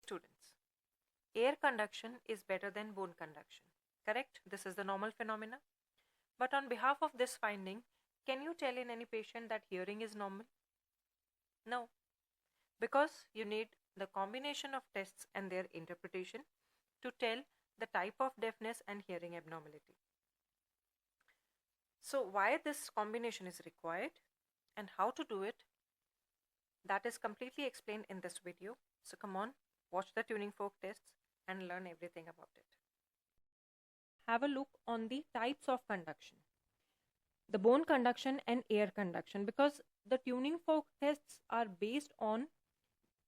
Students, air conduction is better than bone conduction, correct? This is the normal phenomena. But on behalf of this finding, can you tell in any patient that hearing is normal? No, because you need the combination of tests and their interpretation to tell the type of deafness and hearing abnormality. So why this combination is required and how to do it, that is completely explained in this video. So come on, watch the tuning fork tests and learn everything about it. Have a look on the types of conduction, the bone conduction and air conduction, because the tuning fork tests are based on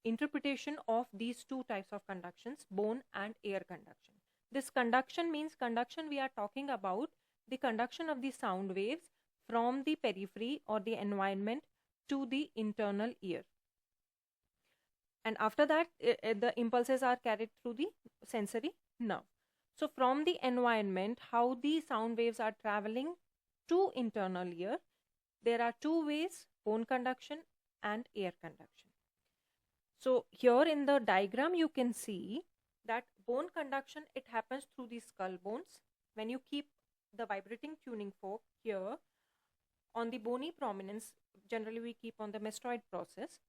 interpretation of these two types of conductions, bone and air conduction. This conduction means conduction, we are talking about the conduction of the sound waves from the periphery or the environment to the internal ear. And after that, the impulses are carried through the sensory nerve. So from the environment, how the sound waves are traveling to internal ear, there are two ways, bone conduction and air conduction. So here in the diagram, you can see that bone conduction, it happens through the skull bones. When you keep the vibrating tuning fork here on the bony prominence, generally we keep on the mastoid process.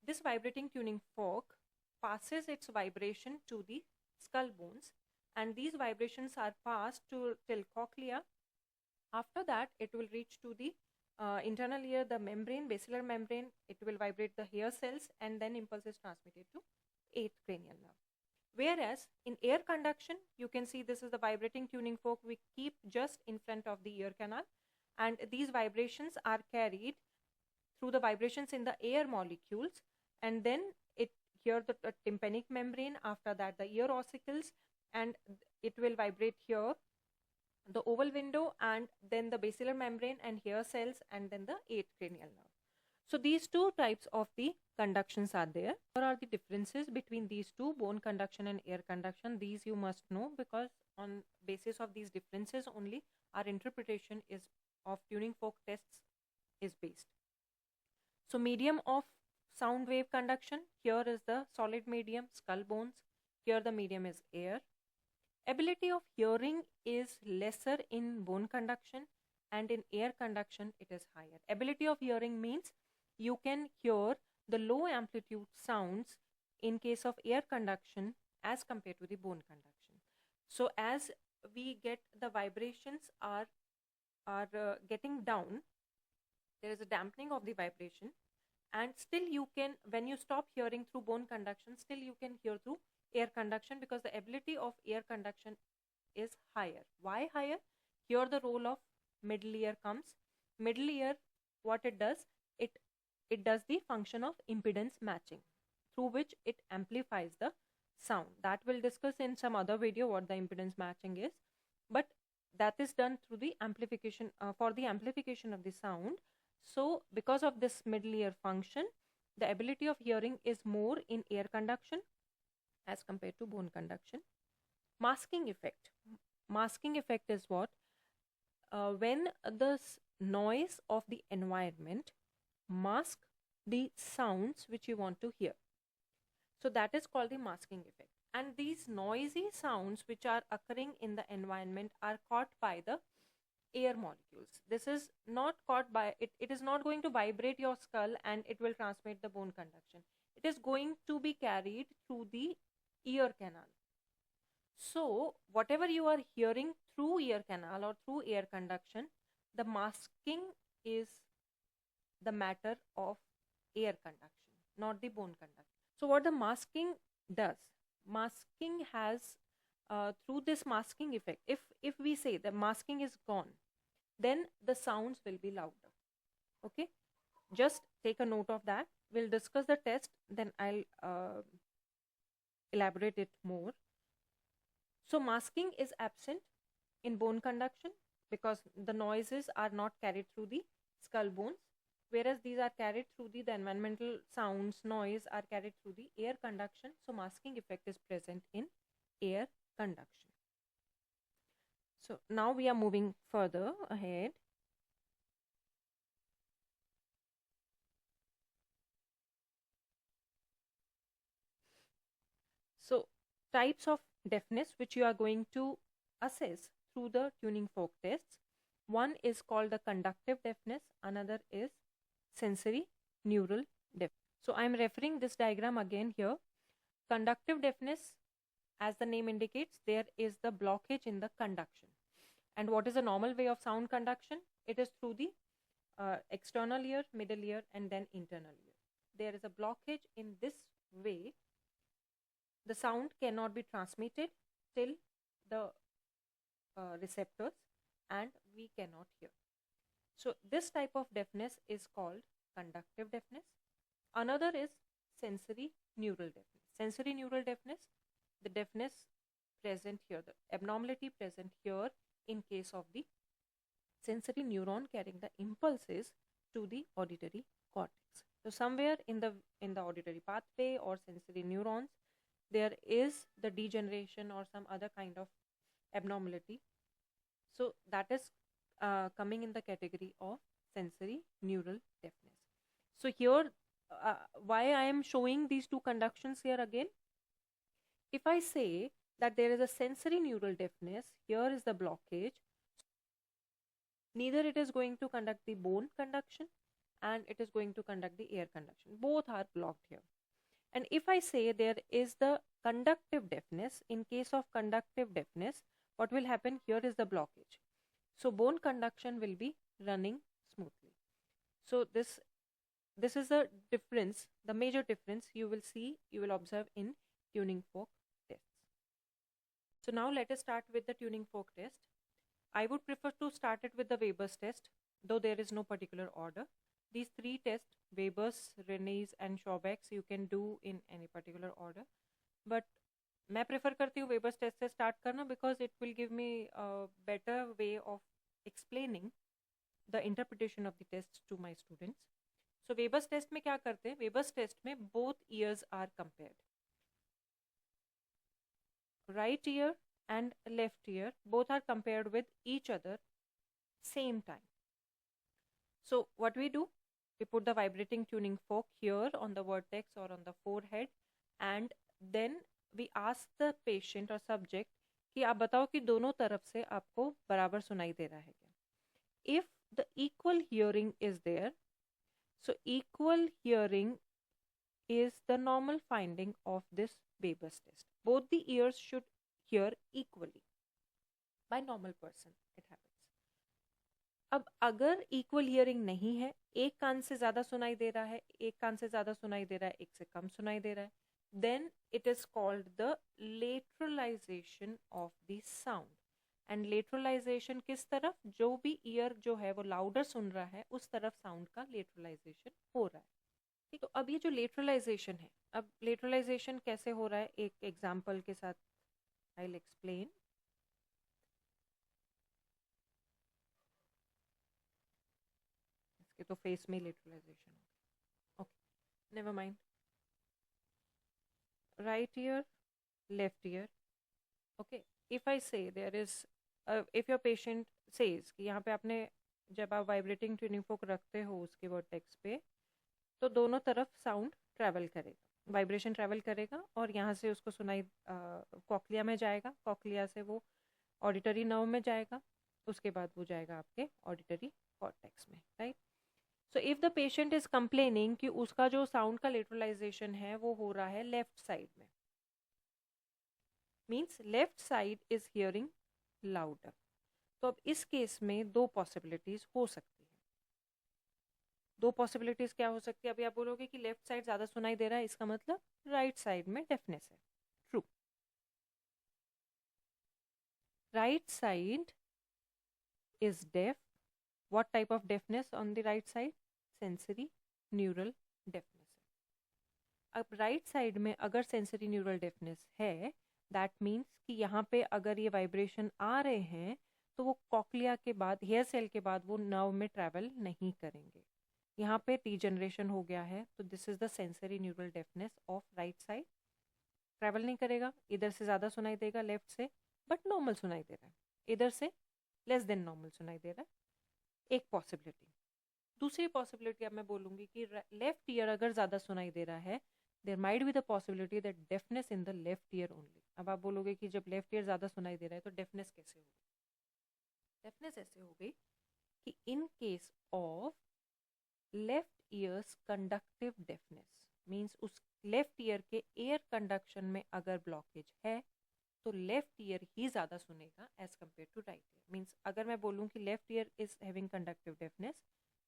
This vibrating tuning fork passes its vibration to the skull bones, and these vibrations are passed till cochlea. After that, it will reach to the internal ear, the membrane, basilar membrane. It will vibrate the hair cells, and then impulse is transmitted to 8th cranial nerve. Whereas in air conduction, you can see this is the vibrating tuning fork we keep just in front of the ear canal, and these vibrations are carried through the vibrations in the air molecules, and then here the tympanic membrane, after that the ear ossicles, and it will vibrate here the oval window, and then the basilar membrane and hair cells, and then the 8th cranial nerve. So these two types of the conductions are there. What are the differences between these two, bone conduction and air conduction? These you must know, because on basis of these differences only our interpretation is of tuning fork tests is based. So medium of sound wave conduction, here is the solid medium, skull bones. Here the medium is air. Ability of hearing is lesser in bone conduction, and in air conduction it is higher. Ability of hearing means you can hear the low amplitude sounds in case of air conduction as compared to the bone conduction. So as we get the vibrations are getting down, there is a dampening of the vibration, and still you can, when you stop hearing through bone conduction, still you can hear through air conduction, because the ability of air conduction is higher. Why higher? Here the role of middle ear comes. Middle ear, what it does, it does the function of impedance matching, through which it amplifies the sound. That we'll discuss in some other video what the impedance matching is, but that is done through the amplification, for the amplification of the sound. So because of this middle ear function, the ability of hearing is more in air conduction as compared to bone conduction. Masking effect. Masking effect is what? When the noise of the environment mask the sounds which you want to hear. So that is called the masking effect. And these noisy sounds which are occurring in the environment are caught by the air molecules. This is not caught by it. It is not going to vibrate your skull and it will transmit the bone conduction. It is going to be carried through the ear canal. So whatever you are hearing through ear canal or through air conduction, the masking is the matter of air conduction, not the bone conduction. So what the masking does, masking has through this masking effect, if we say the masking is gone, then the sounds will be louder. Okay, just take a note of that. We'll discuss the test, then I'll elaborate it more. So masking is absent in bone conduction because the noises are not carried through the skull bones, whereas these are carried through the environmental sounds, noise are carried through the air conduction. So masking effect is present in air conduction. So now we are moving further ahead. So types of deafness which you are going to assess through the tuning fork tests. One is called the conductive deafness, another is sensory neural deafness. So I am referring this diagram again here. Conductive deafness, as the name indicates, there is the blockage in the conduction. And what is the normal way of sound conduction? It is through the external ear, middle ear, and then internal ear. There is a blockage in this way. The sound cannot be transmitted till the receptors, and we cannot hear. So this type of deafness is called conductive deafness. Another is sensory neural deafness. Sensory neural deafness, the deafness present here, the abnormality present here in case of the sensory neuron carrying the impulses to the auditory cortex. So somewhere in the auditory pathway or sensory neurons, there is the degeneration or some other kind of abnormality. So that is coming in the category of sensory neural deafness. So here, why I am showing these two conductions here again? If I say that there is a sensory neural deafness, here is the blockage. Neither it is going to conduct the bone conduction and it is going to conduct the air conduction. Both are blocked here. And if I say there is the conductive deafness, in case of conductive deafness, what will happen? Here is the blockage. So bone conduction will be running smoothly. So this is the difference, the major difference you will observe in tuning fork tests. So now let us start with the tuning fork test. I would prefer to start it with the Weber's test, though there is no particular order. These three tests, Weber's, Rene's and Shaubeck's, you can do in any particular order. But मैं prefer करती हूँ Weber's test से start करना, because it will give me a better way of explaining the interpretation of the tests to my students. So Weber's test में क्या करते हैं? Weber's test में both ears are compared. Right ear and left ear both are compared with each other same time. So what we do? We put the vibrating tuning fork here on the vertex or on the forehead, and then we ask the patient or subject कि आप बताओ कि दोनों तरफ से आपको बराबर सुनाई दे रहा है क्या? If the equal hearing is there, so equal hearing is the normal finding of this Weber's test. Both the ears should hear equally. By normal person it happens. अब अगर इक्वल हियरिंग नहीं है, एक कान से ज्यादा सुनाई दे रहा है, एक कान से ज्यादा सुनाई दे रहा है, एक से कम सुनाई दे रहा है, then it is called the lateralization of the sound. And lateralization किस तरफ? जो भी ईयर जो है वो लाउडर सुन रहा है, उस तरफ साउंड का lateralization हो रहा है. ठीक, तो अब ये जो lateralization है, अब lateralization कैसे हो रहा है, एक एग्जाम्पल के साथ I'll explain. इसके तो फेस में lateralization हो. Okay, never mind. Right ear, left ear. Okay, if I say there is, if your patient says कि यहाँ पे आपने जब आप वाइब्रेटिंग ट्यूनिंग फोक रखते हो उसके वर्टेक्स पे, तो दोनों तरफ साउंड ट्रैवल करेगा, वाइब्रेशन ट्रैवल करेगा, और यहाँ से उसको सुनाई कॉक्लिया में जाएगा, कॉक्लिया से वो ऑडिटरी नर्व में जाएगा, उसके बाद वो जाएगा आपके ऑडिटरी कॉर्टेक्स में, right? So if the patient is complaining कि उसका जो साउंड का लेटरलाइजेशन है वो हो रहा है लेफ्ट साइड में, means left side is hearing louder, तो अब इस केस में दो पॉसिबिलिटीज हो सकती है. दो पॉसिबिलिटीज क्या हो सकती है? अभी आप बोलोगे कि लेफ्ट साइड ज्यादा सुनाई दे रहा है, इसका मतलब राइट साइड में डेफनेस है. True. Right side is deaf. What type of deafness on the right side? Sensory neural deafness. अब राइट साइड में अगर सेंसरी न्यूरल डेफनेस है, दैट मीन्स कि यहाँ पे अगर ये वाइब्रेशन आ रहे हैं तो वो कॉक्लिया के बाद, हेयर सेल के बाद वो नर्व में ट्रैवल नहीं करेंगे. यहाँ पे डीजनरेशन हो गया है, तो this is the sensory neural deafness of right side. Travel नहीं करेगा, इधर से ज़्यादा सुनाई देगा लेफ्ट से, बट नॉर्मल सुनाई दे रहा है, इधर से लेस देन नॉर्मल सुनाई दे रहा है. एक पॉसिबिलिटी. दूसरी पॉसिबिलिटी अब मैं बोलूँगी कि लेफ्ट ईयर अगर ज़्यादा सुनाई दे रहा है, there might be the possibility that deafness in the left ear only. अब आप बोलोगे कि जब लेफ्ट ईयर ज़्यादा सुनाई दे रहा है तो डेफनेस कैसे होगी? डेफनेस ऐसे हो गई कि in case of left years conductive deafness, means उस लेफ्ट ईयर के एयर कंडक्शन में अगर ब्लॉकेज है तो लेफ्ट ईयर ही ज़्यादा सुनेगा as compare to right ear. Means अगर मैं बोलूँ कि left ear is having conductive deafness,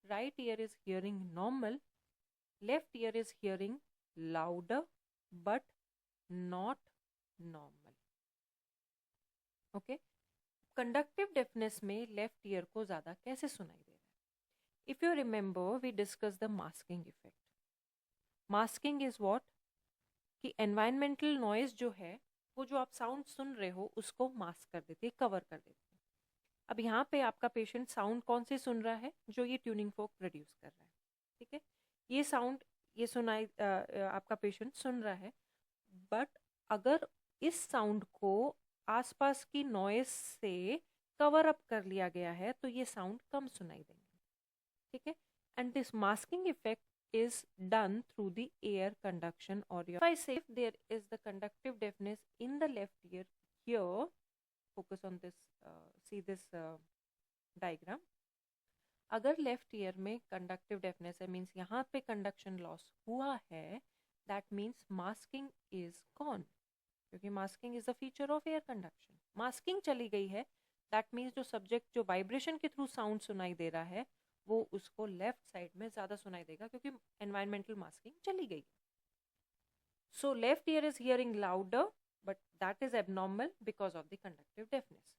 right ear is hearing normal, left ear is hearing louder but not normal. Okay, conductive deafness में लेफ्ट ईयर को ज़्यादा कैसे सुनाई दे रहा है? If you remember we discuss the masking effect. Masking is what, कि environmental noise जो है वो जो आप साउंड सुन रहे हो उसको मास्क कर देती है, कवर कर देती है। अब यहाँ पे आपका पेशेंट साउंड कौन सी सुन रहा है? जो ये ट्यूनिंग फोक प्रोड्यूस कर रहा है, ठीक है। ये साउंड ये सुनाई आपका पेशेंट सुन रहा है, बट अगर इस साउंड को आसपास की नॉइज से कवर अप कर लिया गया है तो ये साउंड कम सुनाई देंगे, ठीक है। And this masking effect is done through the air conduction or your, if I say if there is the conductive deafness in the left ear here, focus on this, see this diagram, अगर left ear में conductive deafness है, means यहाँ पे conduction loss हुआ है, that means masking is gone, क्योंकि masking is the feature of air conduction. Masking चली गई है, दैट मीन्स जो सब्जेक्ट जो वाइब्रेशन के थ्रू साउंड सुनाई दे रहा है वो उसको लेफ्ट साइड में ज्यादा सुनाई देगा, क्योंकि एनवायरमेंटल मास्किंग चली गई। So left ear is hearing louder but that is abnormal because of the conductive deafness.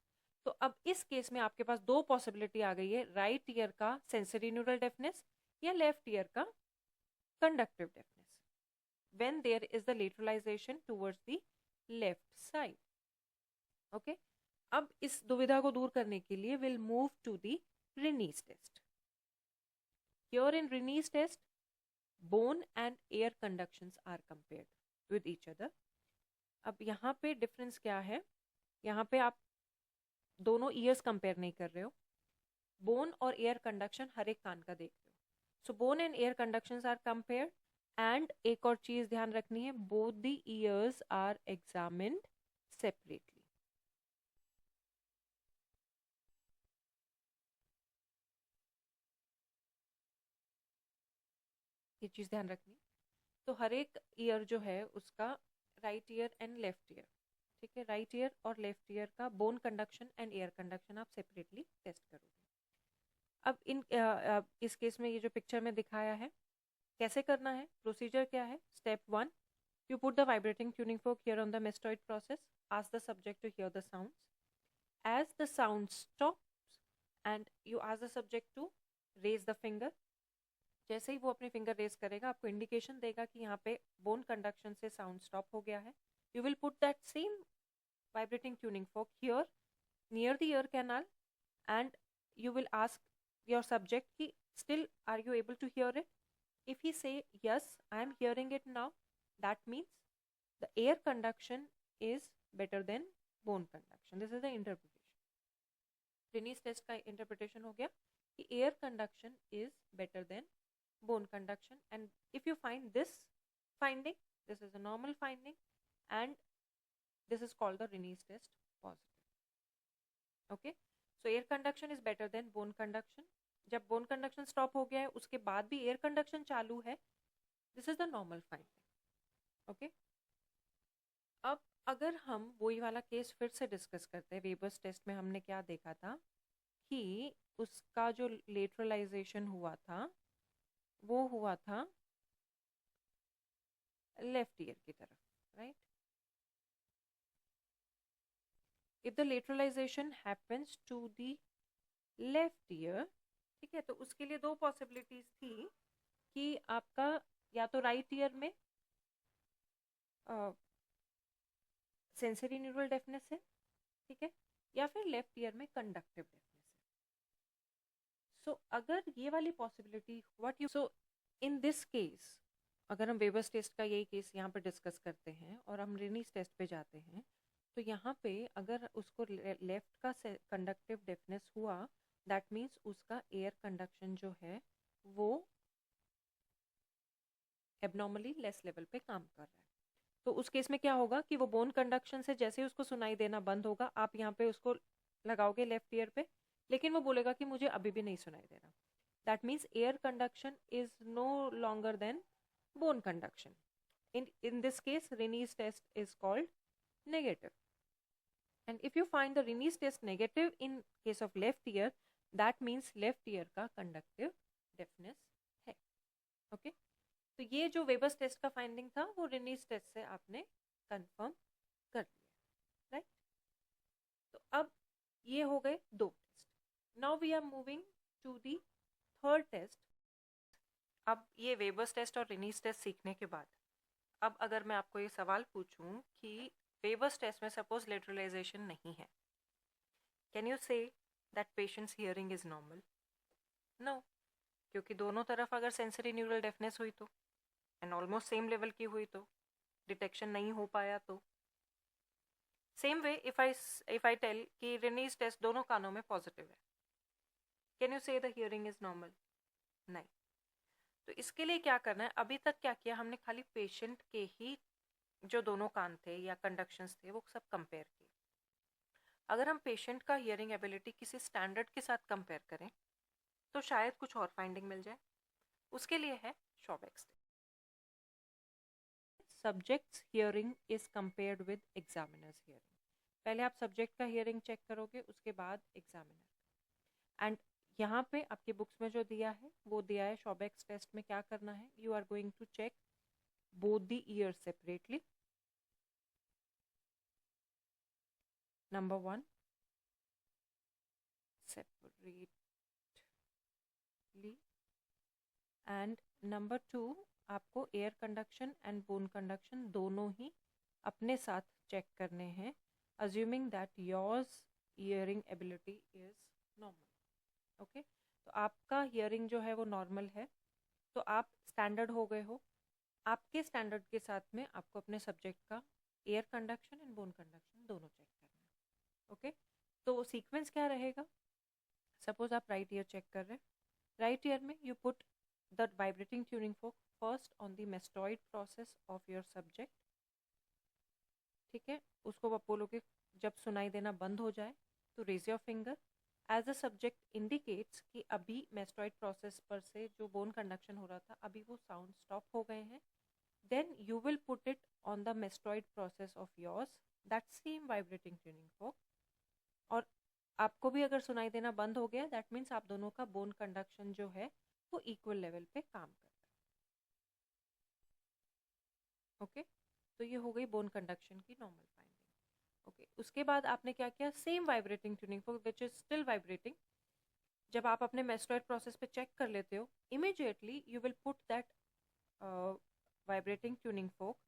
तो अब इस केस में आपके पास दो पॉसिबिलिटी आ गई है, राइट ईयर का सेंसरी न्यूरल डेफनेस या लेफ्ट ईयर का conductive deafness, when there is the lateralization towards the left side. Okay, अब इस दुविधा को दूर करने के लिए will move to the Rinne's test. Here in Rinne's test, bone and air conductions are compared with each other. अब यहाँ पे डिफरेंस क्या है? यहाँ पे आप दोनों ईयर्स कंपेयर नहीं कर रहे हो, बोन और एयर कंडक्शन हर एक कान का देख रहे हो। So bone and air conductions are compared, and एक और चीज ध्यान रखनी है, both the ears are examined separately. ये चीज ध्यान रखनी। तो हर एक ईयर जो है उसका right year and left ear, ठीक है, राइट ईयर और लेफ्ट ईयर का bone conduction and air conduction आप सेपरेटली टेस्ट करोगे। अब इस केस में ये जो पिक्चर में दिखाया है कैसे करना है, प्रोसीजर क्या है? Step 1, you put the vibrating tuning fork here on the mastoid process, ask the subject to hear the sounds. As the sound stops and you ask the subject to raise the finger, जैसे ही वो अपने finger raise करेगा आपको indication देगा कि यहाँ पे bone conduction से साउंड स्टॉप हो गया है। You will put that same vibrating tuning folk here near the ear canal and you will ask your subject ki still are you able to hear it? If he say yes, I am hearing it now, that means the air conduction is better than bone conduction. This is the interpretation. Rinne's test का interpretation हो गया कि air conduction is better than bone conduction, and if you find this finding, this is a normal finding and this is called the Rinne's test positive. Okay, so air conduction is better than bone conduction. जब bone conduction stop हो गया है उसके बाद भी air conduction चालू है, this is the normal finding. Okay, अब अगर हम वही वाला केस फिर से डिस्कस करते हैं, वेबर्स टेस्ट में हमने क्या देखा था कि उसका जो लेटरलाइजेशन हुआ था वो हुआ था लेफ्ट ईयर की तरफ, right? If the lateralization happens to the left ear, ठीक है, तो उसके लिए दो पॉसिबिलिटीज थी कि आपका या तो राइट ईयर में सेंसरी न्यूरल डेफनेस है, ठीक है, या फिर लेफ्ट ईयर में कंडक्टिव डेफनेस है। सो अगर ये वाली possibility what you, so in this case अगर हम वेबर्स टेस्ट का यही केस यहाँ पे डिस्कस करते हैं और हम रिनीज टेस्ट पे जाते हैं, तो यहाँ पे अगर उसको लेफ्ट का कंडक्टिव डेफनेस हुआ, दैट मीन्स उसका एयर कंडक्शन जो है वो एबनॉर्मली लेस लेवल पे काम कर रहा है। तो उस केस में क्या होगा कि वो बोन कंडक्शन से जैसे ही उसको सुनाई देना बंद होगा, आप यहाँ पे उसको लगाओगे लेफ्ट ईयर पे, लेकिन वो बोलेगा कि मुझे अभी भी नहीं सुनाई दे रहा। That means air conduction is no longer than bone conduction. In this case, Rennie's test is called negative. And if you find the Rennie's test negative in case of left ear, that means left ear का conductive deafness है. Okay? तो ये जो Weber's test का finding था वो Rennie's test से आपने कंफर्म कर लिया, राइट? तो अब ये हो गए दो test. Now we are moving to the third test. अब ये वेबर्स टेस्ट और Rennie's टेस्ट सीखने के बाद अब अगर मैं आपको ये सवाल पूछूं कि वेबर्स टेस्ट में सपोज लिटरलाइजेशन नहीं है, can you say that patient's hearing is normal? No, क्योंकि दोनों तरफ अगर सेंसरी न्यूरल डेफनेस हुई तो एंड ऑलमोस्ट सेम लेवल की हुई तो डिटेक्शन नहीं हो पाया तो. Same way if I tell कि Rennie's टेस्ट दोनों कानों में पॉजिटिव है, can you say the hearing is normal? नहीं. तो इसके लिए क्या करना है, अभी तक क्या किया हमने, खाली पेशेंट के ही जो दोनों कान थे या कंडक्शंस थे वो सब कंपेयर किए. अगर हम पेशेंट का हियरिंग एबिलिटी किसी स्टैंडर्ड के साथ कंपेयर करें तो शायद कुछ और फाइंडिंग मिल जाए. उसके लिए है Schwabach. Subject's hearing is compared with examiner's hearing. पहले आप सब्जेक्ट का हियरिंग चेक करोगे, उसके बाद एग्जामिनर. एंड यहाँ पे आपके बुक्स में जो दिया है वो दिया है शॉबेक्स टेस्ट में क्या करना है. You are going to check both the ears separately. Number 1, separately, and number 2 आपको air conduction and bone conduction दोनों ही अपने साथ चेक करने हैं, assuming that yours hearing ability is normal. Okay, तो आपका हियरिंग जो है वो नॉर्मल है, तो आप स्टैंडर्ड हो गए हो. आपके स्टैंडर्ड के साथ में आपको अपने सब्जेक्ट का air conduction and bone conduction दोनों चेक करना है. ओके, तो सीक्वेंस क्या रहेगा. सपोज आप राइट ईयर चेक कर रहे हैं. राइट ईयर में you put the vibrating tuning folk first on the mastoid process of your subject. ठीक है, उसको आप बोलोगे जब सुनाई देना बंद हो जाए तो raise your finger as a subject indicates कि अभी मेस्टॉइड प्रोसेस पर से जो बोन कंडक्शन हो रहा था अभी वो साउंड स्टॉप हो गए हैं. Then you will put it on the mastoid process of yours, that same vibrating tuning fork. और आपको भी अगर सुनाई देना बंद हो गया, दैट मीन्स आप दोनों का बोन कंडक्शन जो है वो इक्वल लेवल पे काम कर रहा है. ओके, तो ये हो गई बोन कंडक्शन की नॉर्मल फाइंडिंग. ओके, उसके बाद आपने क्या किया, same vibrating tuning folk which is still vibrating. जब आप अपने मेस्टॉइड प्रोसेस पे चेक कर लेते हो, immediately you will put that vibrating tuning folk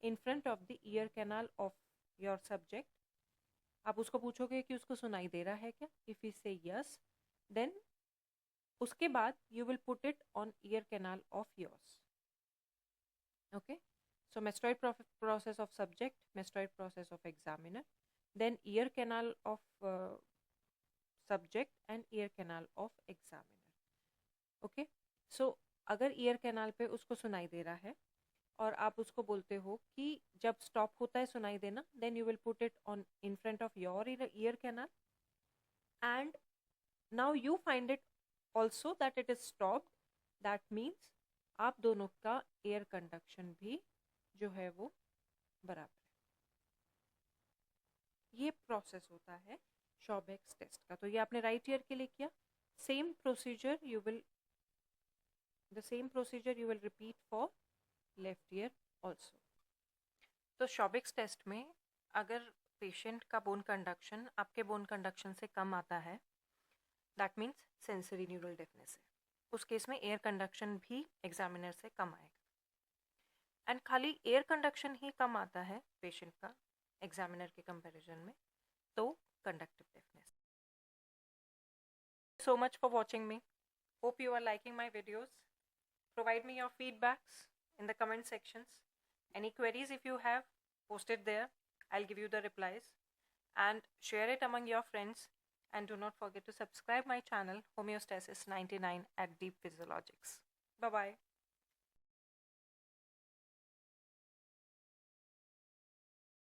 in front of the ear canal of your subject. आप उसको पूछोगे कि उसको सुनाई दे रहा है क्या. इफ ही से यस, देन उसके बाद you will put it on ear canal of yours. Okay, so mastoid process of subject, mastoid process of examiner, then ear canal of subject and ear canal of examiner. Okay, so अगर ear canal पे उसको सुनाई दे रहा है और आप उसको बोलते हो कि जब स्टॉप होता है सुनाई देना, then you will put it on in front of your ear canal and now you find it also that it is stopped. That means आप दोनों का एयर कंडक्शन भी जो है वो बराबर है. ये प्रोसेस होता है शॉबेक्स टेस्ट का. तो ये आपने राइट ईयर के लिए किया. Same procedure you will repeat for left ear also. तो शॉबेक्स टेस्ट में अगर पेशेंट का बोन कंडक्शन आपके बोन कंडक्शन से कम आता है, that means sensory neural deafness है. उस केस में एयर कंडक्शन भी एग्जामिनर से कम आएगा. एंड खाली एयर कंडक्शन ही कम आता है पेशेंट का एग्जामिनर के कंपैरिजन में, तो conductive deafness. So much for watching me. Hope you are liking my videos. Provide me your feedbacks in the comment sections. Any queries if you have, post it there. I'll give you the replies and share it among your friends. And do not forget to subscribe my channel Homeostasis 99 at Deep Physiologics. Bye bye.